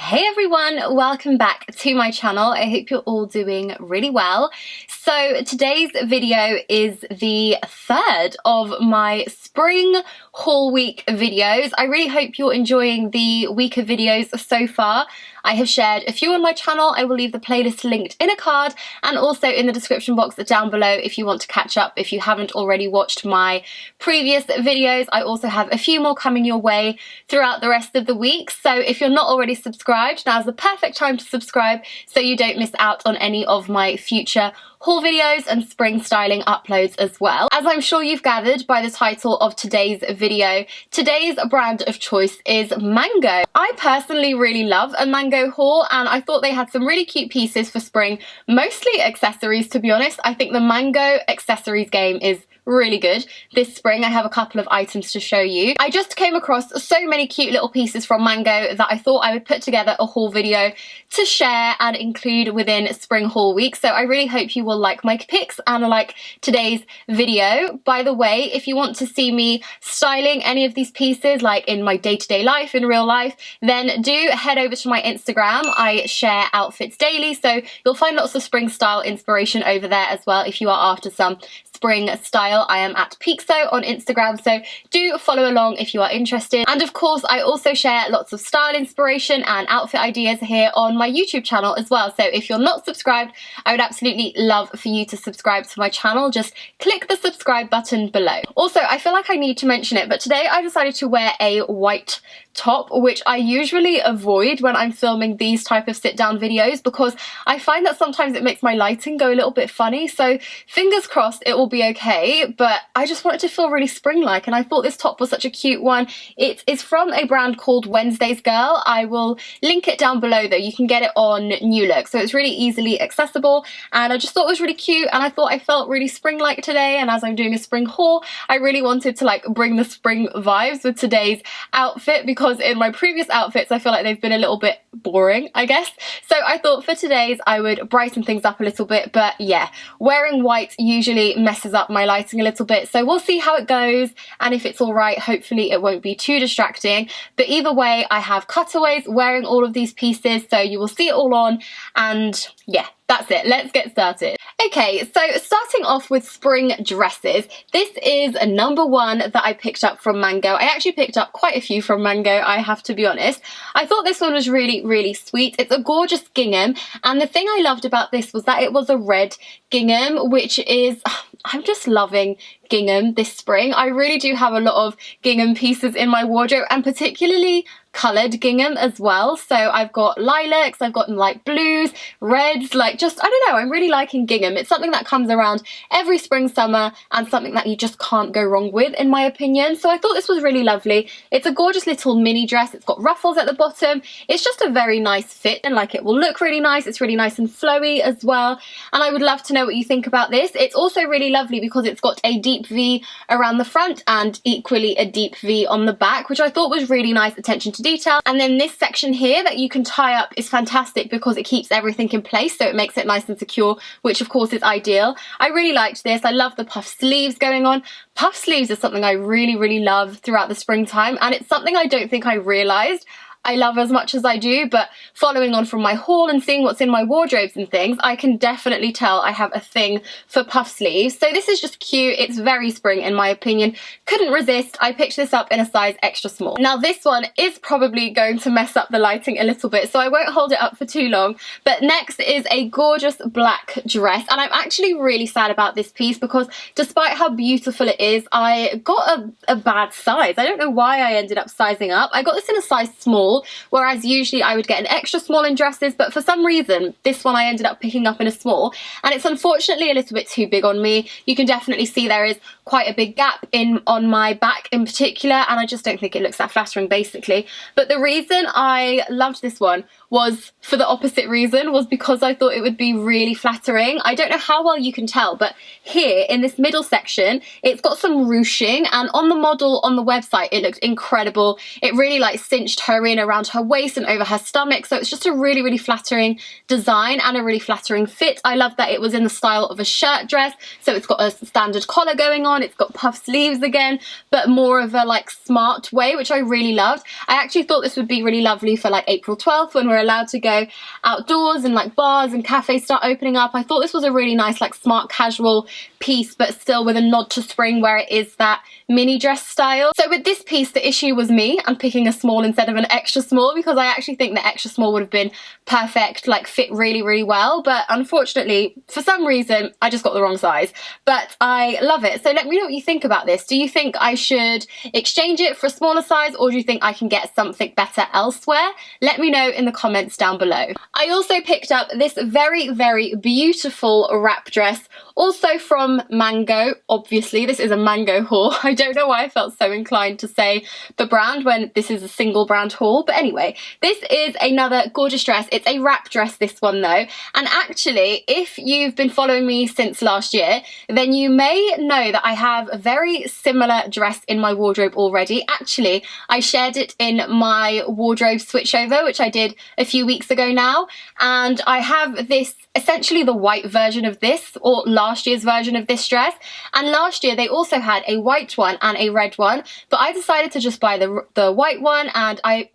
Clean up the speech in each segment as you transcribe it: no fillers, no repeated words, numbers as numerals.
Hey everyone, welcome back to my channel. I hope you're all doing really well. So today's video is the third of my spring haul week videos. I really hope you're enjoying the week of videos so far. I have shared a few on my channel. I will leave the playlist linked in a card and also in the description box down below if you want to catch up if you haven't already watched my previous videos. I also have a few more coming your way throughout the rest of the week. So if you're not already subscribed, now's the perfect time to subscribe so you don't miss out on any of my future haul videos and spring styling uploads as well. As I'm sure you've gathered by the title of today's video, today's brand of choice is Mango. I personally really love a Mango haul and I thought they had some really cute pieces for spring, mostly accessories to be honest. I think the Mango accessories game is really good this spring. I have a couple of items to show you. I just came across so many cute little pieces from Mango that I thought I would put together a haul video to share and include within spring haul week. So I really hope you will like my picks and like today's video. By the way, if you want to see me styling any of these pieces like in my day-to-day life, in real life, then do head over to my Instagram. I share outfits daily, so you'll find lots of spring style inspiration over there as well if you are after some spring style. I am at Peekso on Instagram, so do follow along if you are interested. And of course, I also share lots of style inspiration and outfit ideas here on my YouTube channel as well. So if you're not subscribed, I would absolutely love for you to subscribe to my channel. Just click the subscribe button below. Also, I feel like I need to mention it, but today I decided to wear a white top, which I usually avoid when I'm filming these type of sit down videos because I find that sometimes it makes my lighting go a little bit funny. So fingers crossed it will be okay, but I just wanted to feel really spring-like and I thought this top was such a cute one. It is from a brand called Wednesday's Girl. I will link it down below though. You can get it on New Look, so it's really easily accessible and I just thought it was really cute and I thought I felt really spring-like today, and as I'm doing a spring haul I really wanted to like bring the spring vibes with today's outfit because in my previous outfits I feel like they've been a little bit boring, I guess. So I thought for today's I would brighten things up a little bit, but yeah, wearing white usually messes up my lighting a little bit, so we'll see how it goes and if it's all right, hopefully it won't be too distracting. But either way, I have cutaways wearing all of these pieces, so you will see it all on, and yeah, that's it. Let's get started. Okay, so starting off with spring dresses, this is a number one that I picked up from Mango. I actually picked up quite a few from Mango, I have to be honest. I thought this one was really, really sweet. It's a gorgeous gingham, and the thing I loved about this was that it was a red gingham, which is, I'm just loving gingham this spring. I really do have a lot of gingham pieces in my wardrobe, and particularly coloured gingham as well. So I've got lilacs, I've got light blues, reds, like just, I don't know, I'm really liking gingham. It's something that comes around every spring, summer, and something that you just can't go wrong with in my opinion. So I thought this was really lovely. It's a gorgeous little mini dress. It's got ruffles at the bottom. It's just a very nice fit and like it will look really nice. It's really nice and flowy as well. And I would love to know what you think about this. It's also really lovely because it's got a deep V around the front and equally a deep V on the back, which I thought was really nice attention to detail. And then this section here that you can tie up is fantastic because it keeps everything in place, so it makes it nice and secure, which of course is ideal. I really liked this. I love the puff sleeves going on. Puff sleeves is something I really, really love throughout the springtime, and it's something I don't think I realised I love as much as I do, but following on from my haul and seeing what's in my wardrobes and things, I can definitely tell I have a thing for puff sleeves. So this is just cute. It's very spring in my opinion. Couldn't resist. I picked this up in a size extra small. Now this one is probably going to mess up the lighting a little bit, so I won't hold it up for too long. But next is a gorgeous black dress, and I'm actually really sad about this piece because despite how beautiful it is, I got a bad size. I don't know why I ended up sizing up. I got this in a size small, whereas usually I would get an extra small in dresses, but for some reason this one I ended up picking up in a small, and it's unfortunately a little bit too big on me. You can definitely see there is quite a big gap on my back in particular, and I just don't think it looks that flattering basically. But the reason I loved this one was for the opposite reason, was because I thought it would be really flattering. I don't know how well you can tell, but here in this middle section it's got some ruching, and on the model on the website it looked incredible. It really like cinched her in line around her waist and over her stomach. So it's just a really, really flattering design and a really flattering fit. I love that it was in the style of a shirt dress. So it's got a standard collar going on, it's got puff sleeves again, but more of a like smart way, which I really loved. I actually thought this would be really lovely for like April 12th when we're allowed to go outdoors and like bars and cafes start opening up. I thought this was a really nice like smart casual piece, but still with a nod to spring where it is that mini dress style. So with this piece, the issue was me and picking a small instead of an extra small, because I actually think the extra small would have been perfect, like fit really, really well. But unfortunately, for some reason, I just got the wrong size. But I love it. So let me know what you think about this. Do you think I should exchange it for a smaller size, or do you think I can get something better elsewhere? Let me know in the comments down below. I also picked up this very, very beautiful wrap dress, also from Mango. Obviously, this is a Mango haul. I don't know why I felt so inclined to say the brand when this is a single brand haul. But anyway, this is another gorgeous dress. It's a wrap dress, this one though. And actually, if you've been following me since last year, then you may know that I have a very similar dress in my wardrobe already. Actually, I shared it in my wardrobe switchover, which I did a few weeks ago now. And I have this, essentially the white version of this, or last year's version of this dress. And last year they also had a white one and a red one, but I decided to just buy the white one, and I've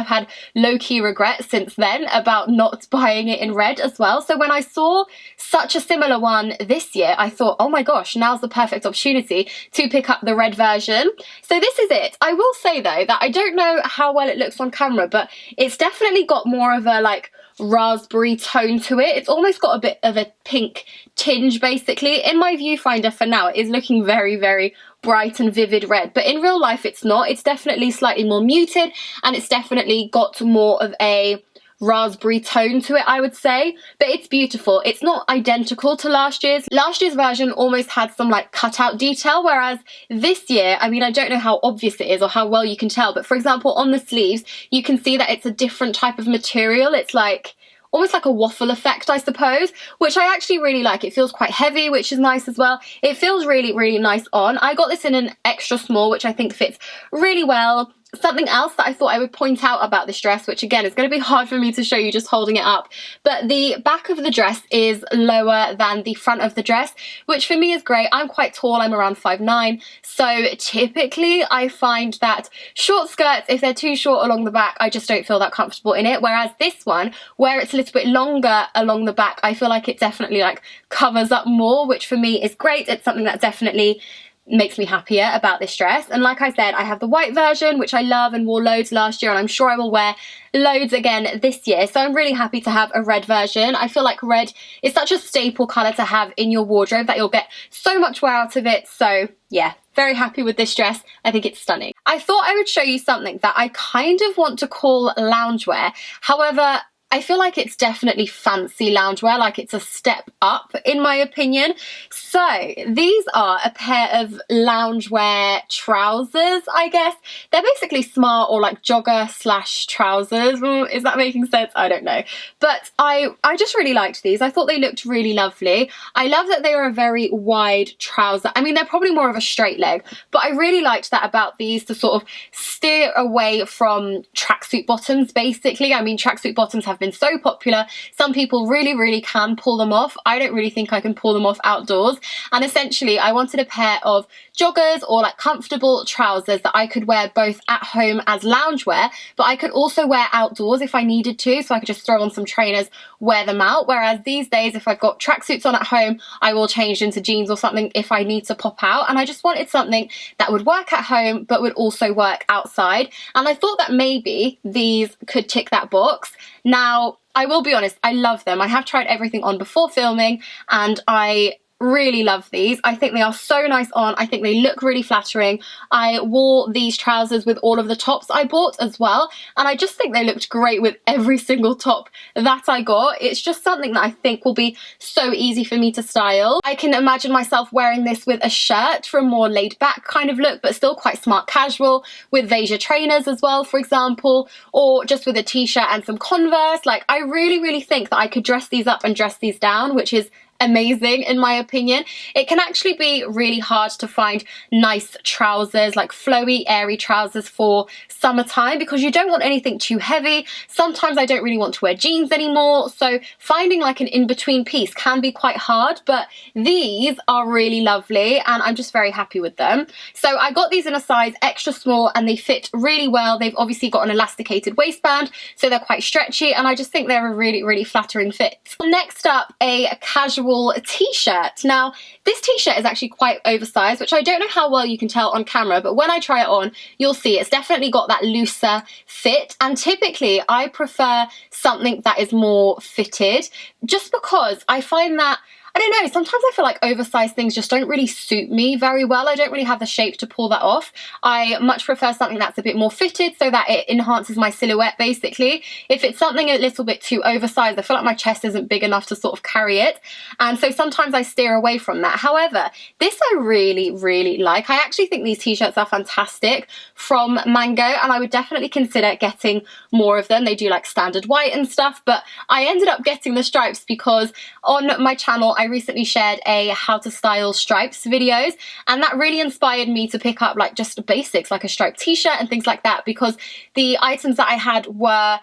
had low-key regret since then about not buying it in red as well. So when I saw such a similar one this year, I thought, oh my gosh, now's the perfect opportunity to pick up the red version. So this is it. I will say though that I don't know how well it looks on camera, but it's definitely got more of a like raspberry tone to it. It's almost got a bit of a pink tinge basically. In my viewfinder for now, it is looking very, very bright and vivid red, but in real life it's not. It's definitely slightly more muted, and it's definitely got more of a raspberry tone to it, I would say. But it's beautiful. It's not identical to last year's. Last year's version almost had some like cutout detail, whereas this year, I mean, I don't know how obvious it is or how well you can tell, but for example on the sleeves you can see that it's a different type of material. It's like almost like a waffle effect, I suppose, which I actually really like. It feels quite heavy, which is nice as well. It feels really, really nice on. I got this in an extra small, which I think fits really well. Something else that I thought I would point out about this dress, which again is going to be hard for me to show you just holding it up, but the back of the dress is lower than the front of the dress, which for me is great. I'm quite tall, I'm around 5'9", so typically I find that short skirts, if they're too short along the back, I just don't feel that comfortable in it, whereas this one, where it's a little bit longer along the back, I feel like it definitely like covers up more, which for me is great. It's something that definitely makes me happier about this dress. And like I said, I have the white version, which I love and wore loads last year, and I'm sure I will wear loads again this year. So I'm really happy to have a red version. I feel like red is such a staple colour to have in your wardrobe that you'll get so much wear out of it. So yeah, very happy with this dress. I think it's stunning. I thought I would show you something that I kind of want to call loungewear. However, I feel like it's definitely fancy loungewear, like it's a step up in my opinion. So these are a pair of loungewear trousers, I guess. They're basically smart or like jogger slash trousers. Is that making sense? I don't know. But I just really liked these. I thought they looked really lovely. I love that they are a very wide trouser. I mean, they're probably more of a straight leg, but I really liked that about these, to sort of steer away from tracksuit bottoms basically. I mean, tracksuit bottoms have been so popular. Some people really, really can pull them off. I don't really think I can pull them off outdoors. And essentially I wanted a pair of joggers or like comfortable trousers that I could wear both at home as loungewear, but I could also wear outdoors if I needed to. So I could just throw on some trainers, wear them out. Whereas these days, if I've got tracksuits on at home, I will change into jeans or something if I need to pop out. And I just wanted something that would work at home, but would also work outside. And I thought that maybe these could tick that box. Now, I will be honest, I love them. I have tried everything on before filming, and I really love these. I think they are so nice on. I think they look really flattering. I wore these trousers with all of the tops I bought as well, and I just think they looked great with every single top that I got. It's just something that I think will be so easy for me to style. I can imagine myself wearing this with a shirt for a more laid back kind of look, but still quite smart casual, with Veja trainers as well, for example, or just with a t-shirt and some Converse. Like, I really, really think that I could dress these up and dress these down, which is amazing in my opinion. It can actually be really hard to find nice trousers, like flowy, airy trousers for summertime, because you don't want anything too heavy. Sometimes I don't really want to wear jeans anymore, so finding like an in-between piece can be quite hard, but these are really lovely and I'm just very happy with them. So I got these in a size extra small and they fit really well. They've obviously got an elasticated waistband, so they're quite stretchy, and I just think they're a really flattering fit. Next up, a casual t-shirt. Now this t-shirt is actually quite oversized, which I don't know how well you can tell on camera, but when I try it on you'll see it's definitely got that looser fit, and typically I prefer something that is more fitted, just because I find that, I don't know, sometimes I feel like oversized things just don't really suit me very well. I don't really have the shape to pull that off. I much prefer something that's a bit more fitted so that it enhances my silhouette basically. If it's something a little bit too oversized, I feel like my chest isn't big enough to sort of carry it, and so sometimes I steer away from that. However, this I really like. I actually think these t-shirts are fantastic from Mango, and I would definitely consider getting more of them. They do like standard white and stuff, but I ended up getting the stripes because on my channel I recently shared a how to style stripes videos, and that really inspired me to pick up like just basics like a striped t-shirt and things like that, because the items that I had were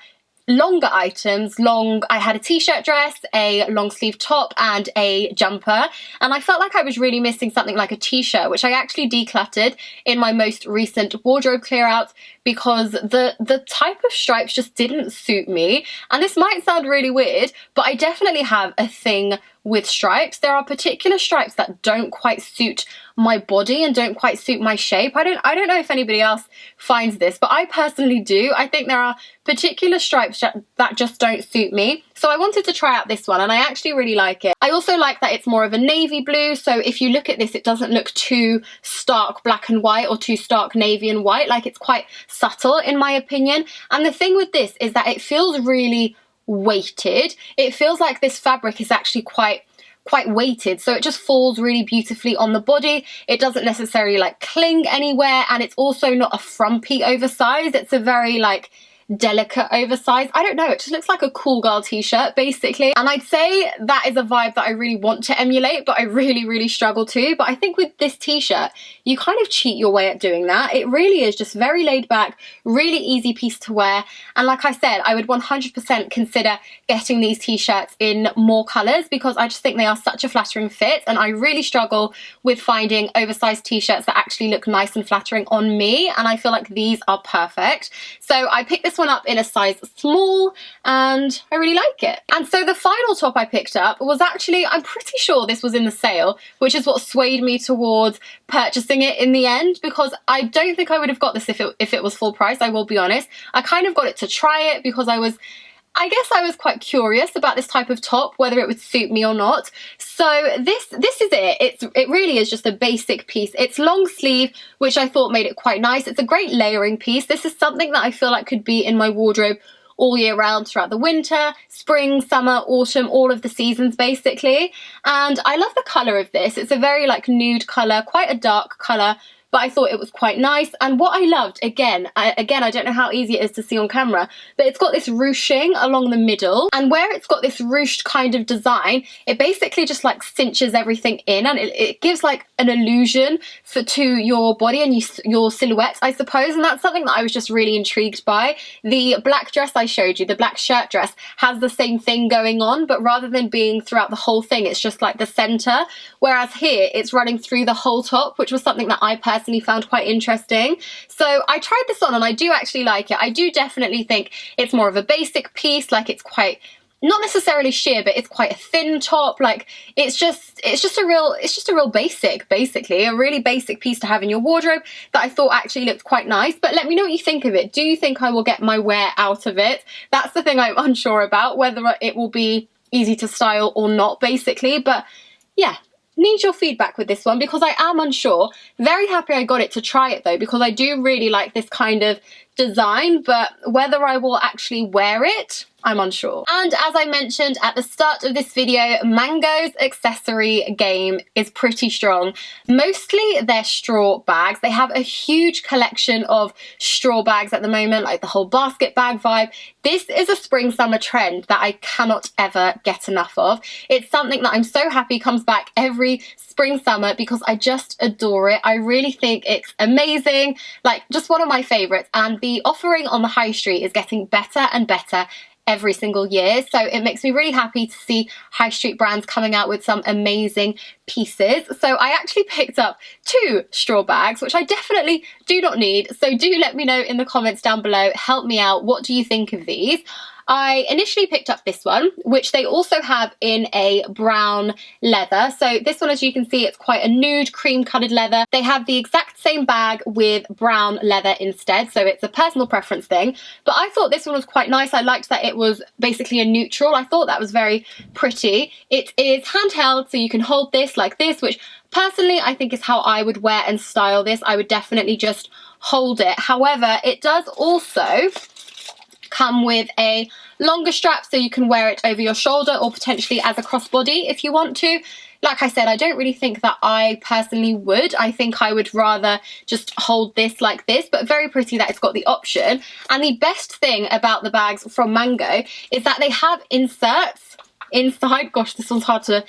longer items. I had a t-shirt dress, a long sleeve top and a jumper, and I felt like I was really missing something like a t-shirt, which I actually decluttered in my most recent wardrobe clear out because the type of stripes just didn't suit me. And this might sound really weird, but I definitely have a thing with stripes. There are particular stripes that don't quite suit my body and don't quite suit my shape. I don't know if anybody else finds this, but I personally do. I think there are particular stripes that just don't suit me. So I wanted to try out this one, and I actually really like it. I also like that it's more of a navy blue, so if you look at this it doesn't look too stark black and white or too stark navy and white. Like, it's quite subtle in my opinion. And the thing with this is that it feels really weighted. It feels like this fabric is actually quite weighted, so it just falls really beautifully on the body. It doesn't necessarily like cling anywhere, and it's also not a frumpy oversize. It's a very like delicate oversize. I don't know, it just looks like a cool girl t-shirt basically, and I'd say that is a vibe that I really want to emulate, but I really struggle to. But I think with this t-shirt you kind of cheat your way at doing that. It really is just very laid back, really easy piece to wear, and like I said, I would 100% consider getting these t-shirts in more colours because I just think they are such a flattering fit, and I really struggle with finding oversized t-shirts that actually look nice and flattering on me, and I feel like these are perfect. So I picked this one up in a size small and I really like it. And so the final top I picked up was actually, I'm pretty sure this was in the sale, which is what swayed me towards purchasing it in the end, because I don't think I would have got this if it was full price, I will be honest. I kind of got it to try it because I guess I was quite curious about this type of top, whether it would suit me or not. So this is it. It really is just a basic piece. It's long sleeve, which I thought made it quite nice. It's a great layering piece. This is something that I feel like could be in my wardrobe all year round, throughout the winter, spring, summer, autumn, all of the seasons basically. And I love the colour of this. It's a very like nude colour, quite a dark colour, but I thought it was quite nice. And what I loved, again, I don't know how easy it is to see on camera, but it's got this ruching along the middle, and where it's got this ruched kind of design, it basically just like cinches everything in, and it gives like an illusion to your body and your silhouette, I suppose, and that's something that I was just really intrigued by. The black dress I showed you, the black shirt dress, has the same thing going on, but rather than being throughout the whole thing, it's just like the center, whereas here it's running through the whole top, which was something that I personally found quite interesting. So I tried this on and I do actually like it. I do definitely think it's more of a basic piece, like it's quite, not necessarily sheer, but it's quite a thin top. Like it's just a real basic, basically a really basic piece to have in your wardrobe that I thought actually looked quite nice. But let me know what you think of it. Do you think I will get my wear out of it? That's the thing I'm unsure about, whether it will be easy to style or not basically. But yeah, need your feedback with this one because I am unsure. Very happy I got it to try it though, because I do really like this kind of design, but whether I will actually wear it, I'm unsure. And as I mentioned at the start of this video, Mango's accessory game is pretty strong. Mostly they're straw bags. They have a huge collection of straw bags at the moment, like the whole basket bag vibe. This is a spring summer trend that I cannot ever get enough of. It's something that I'm so happy comes back every spring summer because I just adore it. I really think it's amazing, like just one of my favorites, and the offering on the high street is getting better and better every single year, so it makes me really happy to see high street brands coming out with some amazing pieces. So I actually picked up 2 straw bags, which I definitely do not need, so do let me know in the comments down below. Help me out, what do you think of these? I initially picked up this one, which they also have in a brown leather. So this one, as you can see, it's quite a nude cream coloured leather. They have the exact same bag with brown leather instead, so it's a personal preference thing. But I thought this one was quite nice. I liked that it was basically a neutral. I thought that was very pretty. It is handheld, so you can hold this like this, which personally I think is how I would wear and style this. I would definitely just hold it. However, it does also come with a longer strap, so you can wear it over your shoulder or potentially as a crossbody if you want to. Like I said, I don't really think that I personally would. I think I would rather just hold this like this, but very pretty that it's got the option. And the best thing about the bags from Mango is that they have inserts inside. Gosh, this one's hard to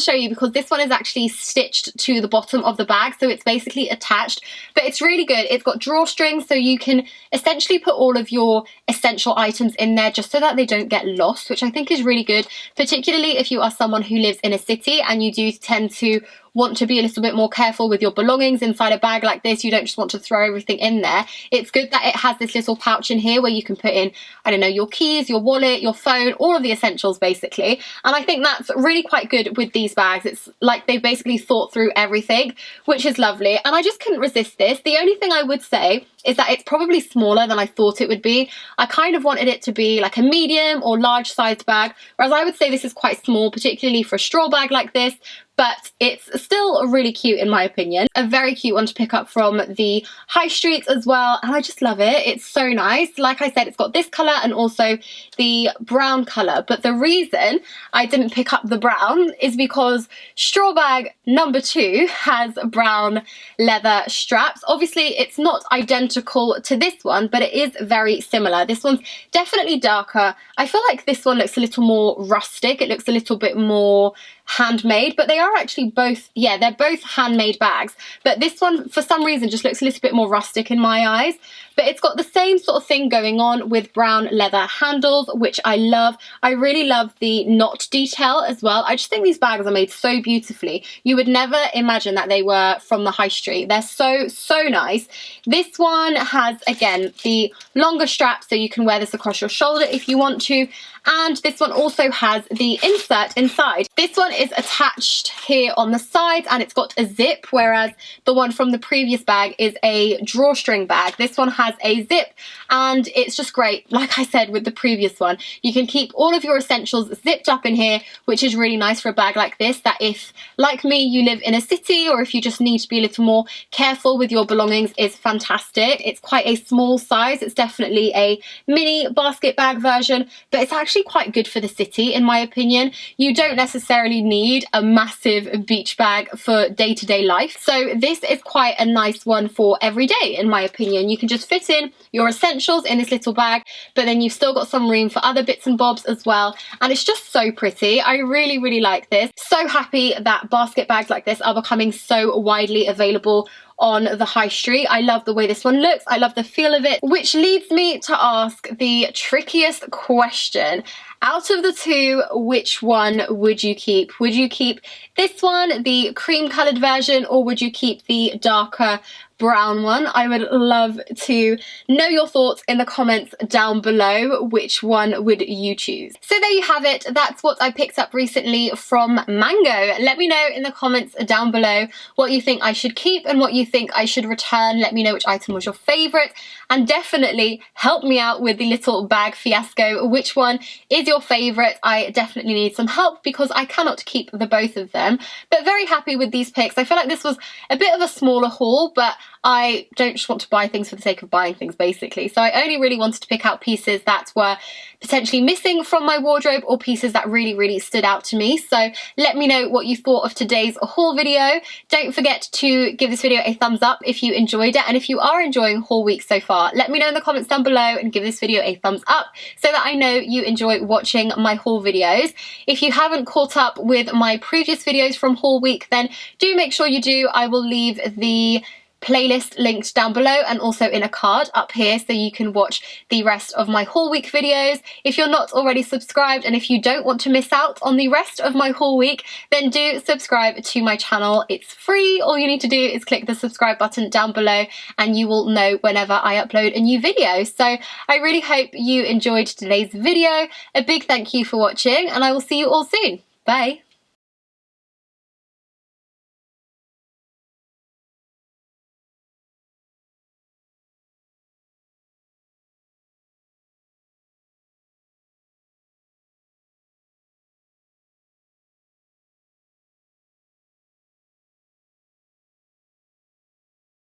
show you because this one is actually stitched to the bottom of the bag, so it's basically attached, but it's really good. It's got drawstrings, so you can essentially put all of your essential items in there just so that they don't get lost, which I think is really good, particularly if you are someone who lives in a city and you do tend to want to be a little bit more careful with your belongings inside a bag like this. You don't just want to throw everything in there. It's good that it has this little pouch in here where you can put in, I don't know, your keys, your wallet, your phone, all of the essentials basically. And I think that's really quite good with these bags. It's like they've basically thought through everything, which is lovely. And I just couldn't resist this. The only thing I would say is that it's probably smaller than I thought it would be. I kind of wanted it to be like a medium or large sized bag, whereas I would say this is quite small, particularly for a straw bag like this. But it's still really cute in my opinion. A very cute one to pick up from the high streets as well, and I just love it. It's so nice. Like I said, it's got this colour and also the brown colour, but the reason I didn't pick up the brown is because straw bag number 2 has brown leather straps. Obviously it's not identical to this one, but it is very similar. This one's definitely darker. I feel like this one looks a little more rustic. It looks a little bit more handmade, but they are actually both, yeah, they're both handmade bags, but this one for some reason just looks a little bit more rustic in my eyes. But it's got the same sort of thing going on with brown leather handles, which I love. I really love the knot detail as well. I just think these bags are made so beautifully. You would never imagine that they were from the high street. They're so nice. This one has, again, the longer strap, so you can wear this across your shoulder if you want to. And this one also has the insert inside. This one is attached here on the sides and it's got a zip, whereas the one from the previous bag is a drawstring bag. This one has a zip and it's just great. Like I said with the previous one, you can keep all of your essentials zipped up in here, which is really nice for a bag like this, that if, like me, you live in a city or if you just need to be a little more careful with your belongings, is fantastic. It's quite a small size. It's definitely a mini basket bag version, but it's actually quite good for the city in my opinion. You don't necessarily need a massive beach bag for day-to-day life, so this is quite a nice one for every day in my opinion. You can just fit in your essentials in this little bag, but then you've still got some room for other bits and bobs as well, and it's just so pretty. I really like this. So happy that basket bags like this are becoming so widely available on the high street. I love the way this one looks. I love the feel of it, which leads me to ask the trickiest question. Out of the 2, which one would you keep? Would you keep this one, the cream coloured version, or would you keep the darker brown one? I would love to know your thoughts in the comments down below. Which one would you choose? So there you have it. That's what I picked up recently from Mango. Let me know in the comments down below what you think I should keep and what you think I should return. Let me know which item was your favourite, and definitely help me out with the little bag fiasco. Which one is your favourite? I definitely need some help because I cannot keep the both of them, but very happy with these picks. I feel like this was a bit of a smaller haul, but I don't just want to buy things for the sake of buying things, basically. So I only really wanted to pick out pieces that were potentially missing from my wardrobe or pieces that really stood out to me. So let me know what you thought of today's haul video. Don't forget to give this video a thumbs up if you enjoyed it, and if you are enjoying haul week so far, let me know in the comments down below and give this video a thumbs up so that I know you enjoy watching my haul videos. If you haven't caught up with my previous videos from haul week, then do make sure you do. I will leave the playlist linked down below and also in a card up here so you can watch the rest of my haul week videos. If you're not already subscribed and if you don't want to miss out on the rest of my haul week, then do subscribe to my channel. It's free. All you need to do is click the subscribe button down below and you will know whenever I upload a new video. So I really hope you enjoyed today's video. A big thank you for watching and I will see you all soon. Bye.